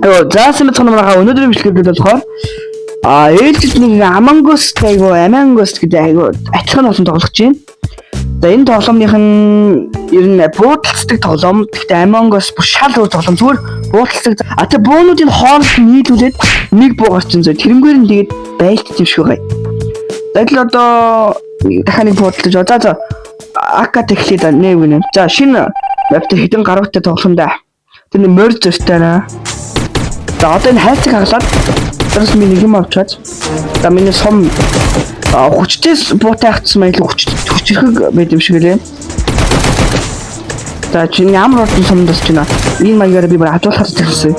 Заасан цанамраа өнөөдрийн бичлэгээр болохоор ээлжид нэг Among Us гэдэг айгуу адилхан болсон тоглож байна. За энэ тоглоомных нь ер нь буудалцдаг тоглоом. Гэхдээ Among Us бүр шал өөр тоглоом. Зүгээр буудалцдаг. Тэ буунуудын хооронд нийлүүлээд нэг буу гарч ирсэн. Тэрнгээр нь тэгээд байлт юм шиг байгаа. Тэгэл одоо дахиад нэг буудалж байгаа. За АК тэхлээд нэг үнэ. За шинэ маптай хэдэн гаруйтай тоглоом да. Тэр нэг морь зөртөөрэ. За одоо энэ хайцыг хаглаад тэрс миний юм авчаад. За миний сум хүчтэй буутай хатсан маяг хүчрэх байд юм шиг лээ. За чинь ямар ордон сумдас чинь энэ маягаар би бүр хадуулахад тэрсэн.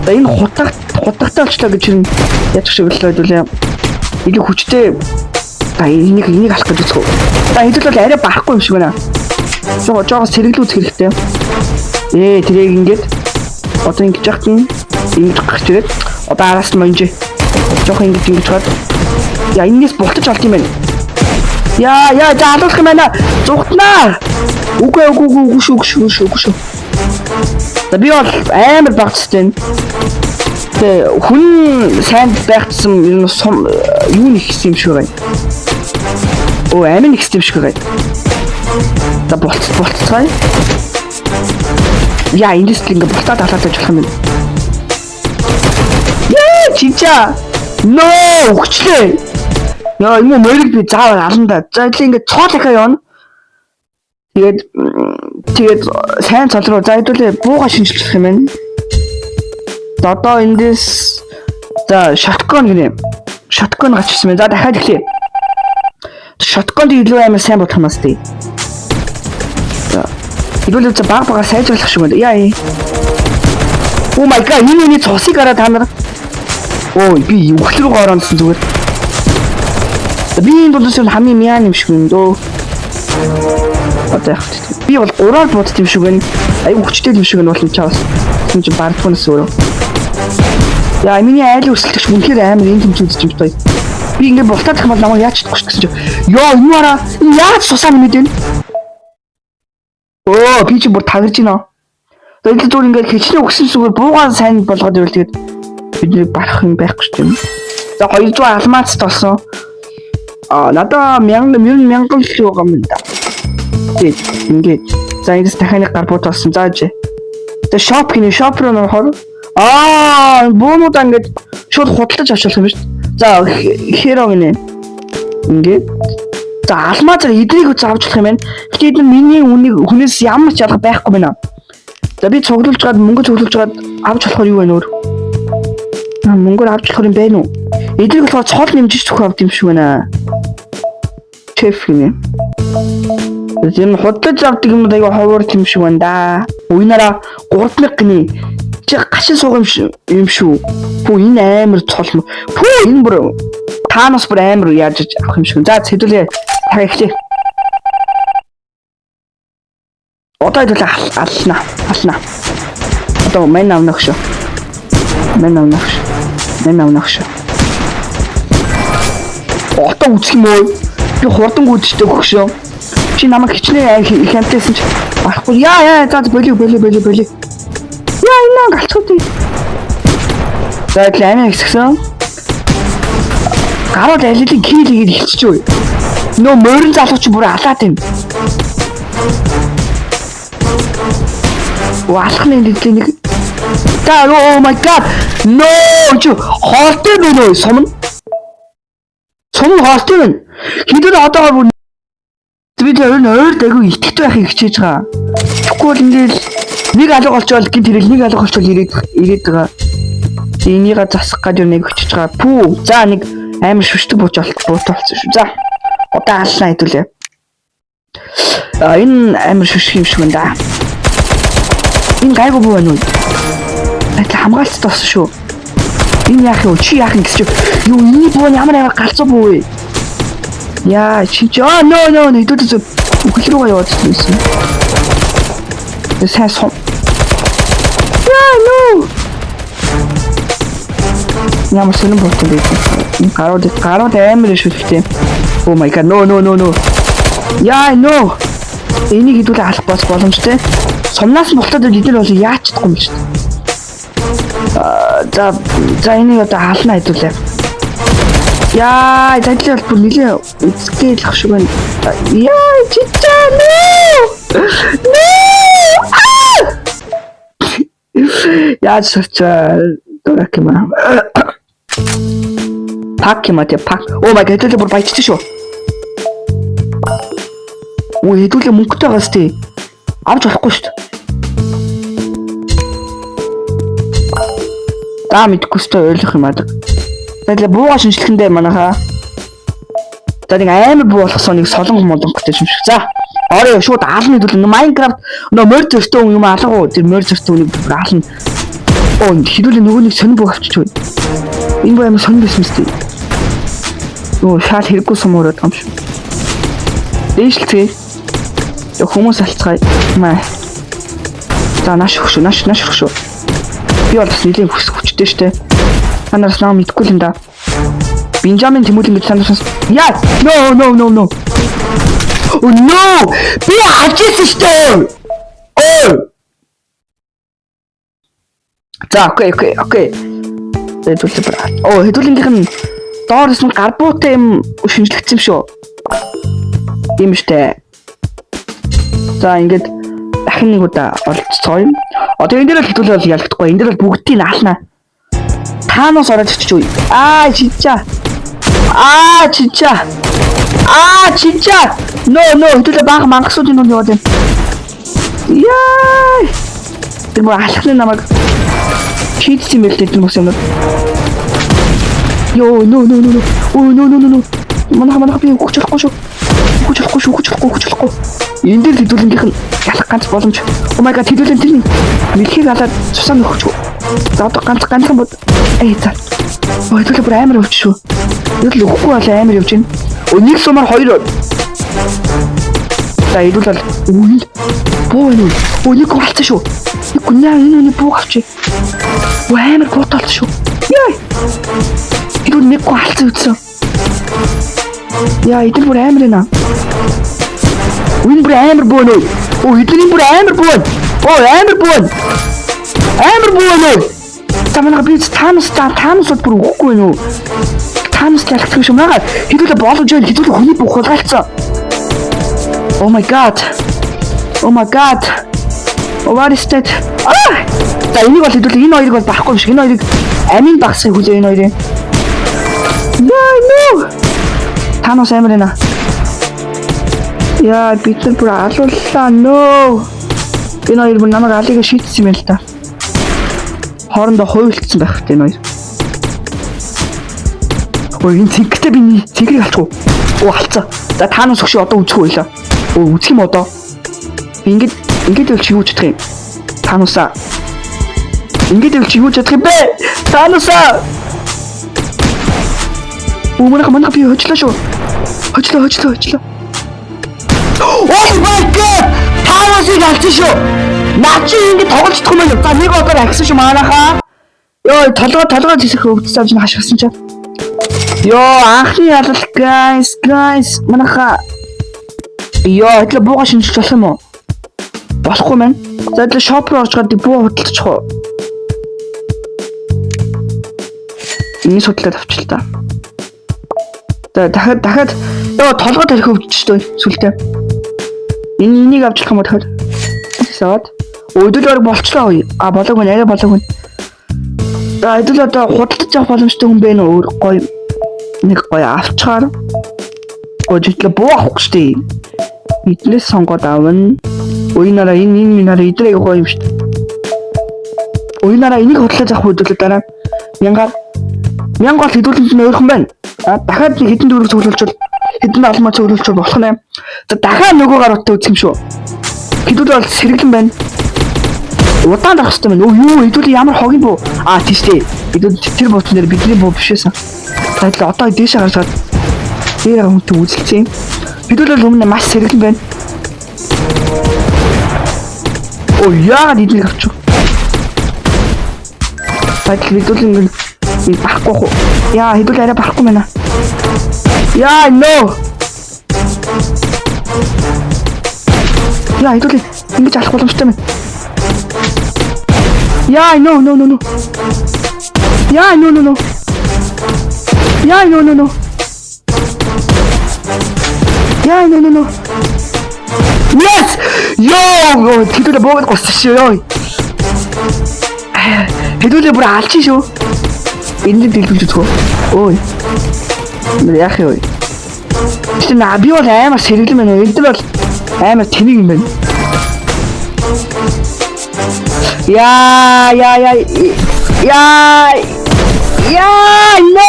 За энэ хутагтай олчлоо гэж чинь яаж шиг хэлээд илүү хүчтэй та энийг алах гэж үзэх. За хэдүүл бол арай барахгүй юм шиг байна. Жоо сэргэлүүд хэрэгтэй. Тэрийг ингээд одоо ингэж яхад нь ингэж гарч ирээд одоо араас нь монж жоох ингэж хаад яа энэс бултаж олт юм байна. Яа заалуулах юм байна. Зүгтнаа. Үгүй шүү. За би бол амар багцтай. Тэ хүн сайн байгцсан юм юу нэгсэн юм шиг байна. Амин нэгсэн юм шиг байна. За болцгоо. Яа эндээс л ингэ бултаад алаад байж болох юм байна. Чича. No хүчлээ. Яа энэ мөрөг би заавал алан да. За ингэ цоолохоо явна. Тэгээд сайн цол руу за хэдүүлээ бууга шинжилчих юм байна. Одоо эндээс за shotgun гинэ. Shotgun гачсан байна. За дахиад эхлэе. Shotgun илүү амар сайн болох юм аа. За хэдүүлээ за баг сайжруулах шиг байна. Яа. Oh my god энэ цусыг гараад та нар. Би үхэл рүү ороонсон зүгээр. Би энэ дулс нь хамгийн мяан юм шиг юм дөө. Одоо яах вэ? Би бол ураар буудт юм шиг байна. Хүчтэй юм шиг нь бол чаас. Тийм ч бардгуунаас өөрөө. Яа миний айл өсөлтөч үнэхээр амар энэ юм үзэж юм байна. Би ингэ бултаад их бол намайг яаж чадахгүй гэсэн чинь. Йоо энэ мараа яаж сусаа нэмээд байна? Би чи бүр тагирж байна. Тэгээд зүгээр ингэ хичнээн өгсөн зүгээр буугаан сайн болгоод ивэл тэгээд бидний барах юм байхгүй ч юм. За 200 алмаз толсон. Надаа 1000 л байгаа юм да. Тэгээд ингээд за эндээс дахиад гар буу толсон. Зааж. За шоп руу нөрхөр. Буунууд ингээд шууд худалдаж авчихлах юм шүү дээ. За херо гинэ. Ингээд. За алмазаар эдрийг заавчлах юм байна. Гэтэл миний үнийг хүнээс ямар ч ялга байхгүй байна. За би цуглуулж гад мөнгө цуглуулж гад авч болохоор юу байна өөр? Мөнгөөр авч болохоор юм байна уу? Эдрийг болохоор цол нэмжиж төхөө авд юм шиг байна. Чеф гинэ. Зэн худалдаж авдаг юм аяга ховор юм шиг байна да. Уйнараа 3000 гинэ. Чи гашин суух юм шүү. Энэ амар цол. Энэ бүр таанаас бүр амар яаж авах юм шиг. За хэдүүлээ та эхлэе. Одоо хэдүүлээ ална. Одоо мэн авнах шүү. Одоо үсэх юм уу? Би хурдан гүйдчихтэй өгшөө. Чи намайг хичнээн их амтайсан чи арахгүй. Яа за болио. Яа энэ галцгүй. За лаймаа ихсэн. Гарууд алилын кийлгээд ихчихвээ. Нөө морин залууч бүр алаад юм. Алхны нэг. За oh my god. No чи хоолтой байна уу сум хоолтой байна. Хэдүүл одоогоор бүр бид өөр дээгүү итгэдэг байхыг хичээж байгаа. Тэгэхгүй бол ингээл нэг алга олчвол гин тэрэл нэг алга олчвол ирээд байгаа. Энийг засах гэж нэг өчөж байгаа. Пүү. За нэг амар шүшдэг бууталсан шүү. За одоо аллаа хэдүүлээ. Энэ амар шүшг юм шиг байна да. Энэ гайгүй буу байна уу? Хамгаалцтай болсон шүү. Энэ яах вэ? Чи яах юм гэж юу энэ буу ямар галзуу буу вэ? Яа чи no хэдүүлээ үхэл рүү яваад байсан. Сайн сум. No. Ямар сонирн ботой байдаг. Гарууд амар шүлхтэй. Oh my god no. Яа no. Энийг хэдүүлээ алах боломжтой. Сумнаас нь болтоод эдгээр бол яаж чадахгүй юм шүү дээ. За энийг одоо хаална хэдүүлээ. Яа, задлын бол бүр нэлээ үзгээлэх шиг байна. Яа, чичаа яаж сарчаа дурак юм аа. Пак юм аа пак. Оо май гад хэдүүлээ бүр баяжчих шүү. Өө хэдүүлээ мөнгөтэй байгаас тий. Авч болохгүй шүү дээ. Даа мэдгүй өстой ойлгох юм аа. Тэгэлээ бууга шинжлэхэндээ манайхаа. За нэг амар буу болгосон нэг солонгос молонготой юм шиг. За орой шууд аалны төлөв Майнкрафт нөө морь зөртөө юм алгуу тэр морь зөртөө үнийг аална. Оо хэдүүлээ нөгөө нэг сонир буу авчиж байна. Энэ боо амар сонир байсан мэт. Нөө шал хэрэггүй сумураад юм шиг. Дээшлцгээ. Хүмүүс алцгаая. Маа. За нааш өгшөө. Би бол бас нэлийн хүчтэй штэ. Танараас наа мэдгүй юм да. Бенджамин Тимүлэн гэж санаас. Яа! No. Oh no! Би хавчихсан штэ. Оо. За окей. Хэдүүлэнгийнх нь доороос нь гарбуутай юм шинжлэгдсэн юм шүү. Тийм штэ. За ингээд дахин нэг удаа оролцгоё. Одоо энэ дээр л хэдүүлээ бол ялагдахгүй. Энэ дээр бол бүгдийг наалнаа. Таанаас ороод очиж үе. Чичаа. No, хэдүүлээ бага мангасуудын нүд яваад байна. Яа! Тэр мөр алхны намайг чийдсэн юм л дээ хүмүүс юм. Йоо, no. Манайха би хүчлэхгүй шүү. Энд дээр хэдүүлэнгийнх нь ялах ганц боломж. Oh my god, хэдүүлэн тэр нэлхийг алаад цусаа нөхөж. За одоо ганцхан бод. За. Хэдүүлээ бүр амар өвч шүү. Хэдүүл өгөхгүй бол амар явж байна. Нэг сумаар 2. За хэдүүл бол буу энэ. Нэг голцсон шүү. Нэг гүнээ энэ буу авчи. Амар готолт шүү. Яа. Хэдүүл нэг голцсон үтсэн. Яа, эдгээр бүр амар нэ. Үн бүр амар буу нөө. Эдгээр бүр амар буу. Амар буу нөө. Таманага би таанаас бүр өгөхгүй нөө. Таанаас ялах юм аа. Хэдүүлээ болгож байл хэдүүлээ хүний бүх хулгайлцсан. Oh my god. What is that? За энийг бол хэдүүлээ энэ хоёрыг бол байхгүй юм шиг. Энэ хоёрыг амин багсыг хүлээ энэ хоёрыг. No. Таанаас амар нэ. Яа, бид нар бүр алууллаа. No. Энэ хоёр бүр намайг алийг шийдсэн юм л та. Хоорондоо хуйлцсан байх хэрэгтэй энэ хоёр. Энэ цэгтэй би цэгийг алчихгүй. Алцаа. За таанаас өгшөө одоо үзэх байлаа. Үзэх юм одоо. Би ингээд л чигүүж чадах юм. Таануусаа. Ингээд л чигүүж чадах юм бэ. Таануусаа. Манайха би хөчлөө шүү. Хөчлөө. Oh my god! Таануусыг алцсан шүү. Наа чи ингэ тоглож чадах юм байна. За нэг удаар агсан шүү манайхаа. Йоо толгой зэсэх өвдөж авч хашгирсан чаа. Йоо анхны ялал guys манайхаа. Йоо хэдлээ бууга шинжилж болох юм уу? Болохгүй маань. За хэдлээ шоп руу орж гад буу худалдчих уу? Энийг судлаад авчил та. За дахиад ёо толгой тарих өвдөжтэй сүлдээ. Энийг авчлах юм уу дахиад? Саад. Өдөлөөр болчлоо. Болоогүй арай болоогүй. За хэдүүл одоо худалдаж авах боломжтой хүн бэ нэ өөр гоё нэг гоё авчгаар. Гожитлээ буу авах штий. Эднээс сонгоод авна. Уйнараа энэ минараа идрээ гоё юм штий. Уйнараа энийг худалдаж авах хөдөлгөөн дараа 1000 гол хэдүүлэнд нь өөрхөн байна. Дахиад хэдэн дөрөв цуглуулж хэдэн алмаа цуглуулж болох нэ. За дахиад нөгөөгаар утаа үзэх юм шүү. Хэдүүл бол сэргэлэн байна. Удаан дарах хэрэгтэй байна. Юу хэдүүл ямар хогийн буу? Тийш дээ. Хэдүүл тэр бууцн дээр бидний буу бишээсэн. Тэгэхээр одоо дээш гараад дээр хүнтэй үзэлцээ. Хэдүүл бол өмнө маш сэргэлэн байна. Яагаад эднийг авчих? Тэгэхээр хэдүүл ингэ барахгүй хөө. Яа хэдүүл арай барахгүй байна. Яа no. Яа, хэдүүлээ. Ингэж алах боломжтой юм. Яа, no. Яа, no. Яа, no. Яа, no. Yes! Йоо, хэдүүлээ буугаад госчих шүү. Хэдүүлээ бүр алчих шүү. Энэ дэлгүүлж үзгөө. Ой. Яах вэ? Чи би бол амар сэргэлэн байна. Энд бол амар тэнэг юм байна. Яа, no!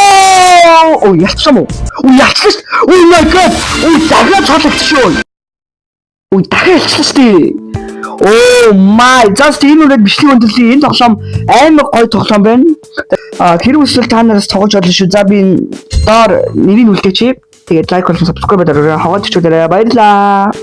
Ой, яцсан уу? Ой, яцсан шүү. Oh my god. Ой, дахиад цологдчихоо. Ой, дахиад ялчлаа шүү. Oh my, just энэ үрээд бичлэг өндөрлөлийн энэ тоглоом амар гоё тоглоом байна. Тэр үсэл та нараас тоглож болно шүү. За би доор нэрийг үлдээч. Тэгээд лайк болон subscribe дараарай. Хаваад чичүүлээрэй. Баярлалаа.